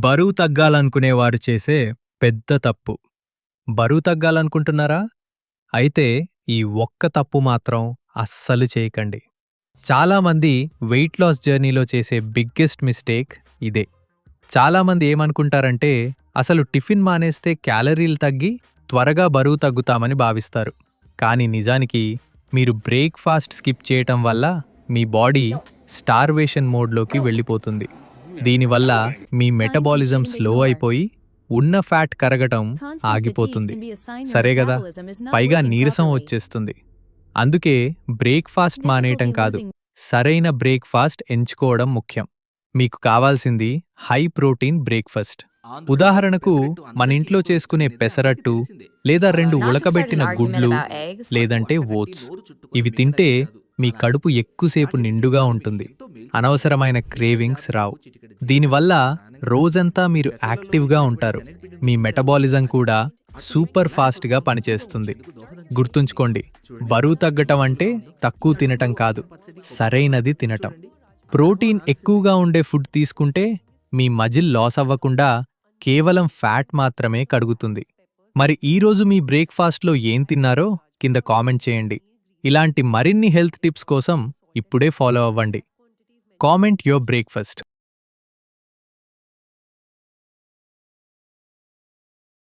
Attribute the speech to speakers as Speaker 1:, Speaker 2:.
Speaker 1: బరువు తగ్గాలనుకునేవారు చేసే పెద్ద తప్పు. బరువు తగ్గాలనుకుంటున్నారా? అయితే ఈ ఒక్క తప్పు మాత్రం అస్సలు చేయకండి. చాలామంది వెయిట్ లాస్ జర్నీలో చేసే బిగ్గెస్ట్ మిస్టేక్ ఇదే. చాలామంది ఏమనుకుంటారంటే అసలు టిఫిన్ మానేస్తే క్యాలరీలు తగ్గి త్వరగా బరువు తగ్గుతామని భావిస్తారు. కానీ నిజానికి మీరు బ్రేక్ఫాస్ట్ స్కిప్ చేయటం వల్ల మీ బాడీ స్టార్వేషన్ మోడ్లోకి వెళ్ళిపోతుంది. దీనివల్ల మీ మెటబాలిజం స్లో అయిపోయి ఉన్న ఫ్యాట్ కరగటం ఆగిపోతుంది. సరే గదా, పైగా నీరసం వచ్చేస్తుంది. అందుకే బ్రేక్ఫాస్ట్ మానేయటం కాదు, సరైన బ్రేక్ఫాస్ట్ ఎంచుకోవడం ముఖ్యం. మీకు కావాల్సింది హై ప్రోటీన్ బ్రేక్ఫాస్ట్. ఉదాహరణకు మన ఇంట్లో చేసుకునే పెసరట్టు లేదా 2 ఉడకబెట్టిన గుడ్లు లేదంటే ఓట్స్. ఇవి తింటే మీ కడుపు ఎక్కువసేపు నిండుగా ఉంటుంది, అనవసరమైన క్రేవింగ్స్ రావు. దీనివల్ల రోజంతా మీరు యాక్టివ్గా ఉంటారు, మీ మెటబాలిజం కూడా సూపర్ ఫాస్ట్గా పనిచేస్తుంది. గుర్తుంచుకోండి, బరువు తగ్గటం అంటే తక్కువ తినటం కాదు, సరైనది తినటం. ప్రోటీన్ ఎక్కువగా ఉండే ఫుడ్ తీసుకుంటే మీ మజిల్ లాస్ అవ్వకుండా కేవలం ఫ్యాట్ మాత్రమే కడుగుతుంది. మరి ఈరోజు మీ బ్రేక్ఫాస్ట్లో ఏం తిన్నారో కింద కామెంట్ చేయండి. ఇలాంటి మరిన్ని హెల్త్ టిప్స్ కోసం ఇప్పుడే ఫాలో అవ్వండి. Comment your breakfast.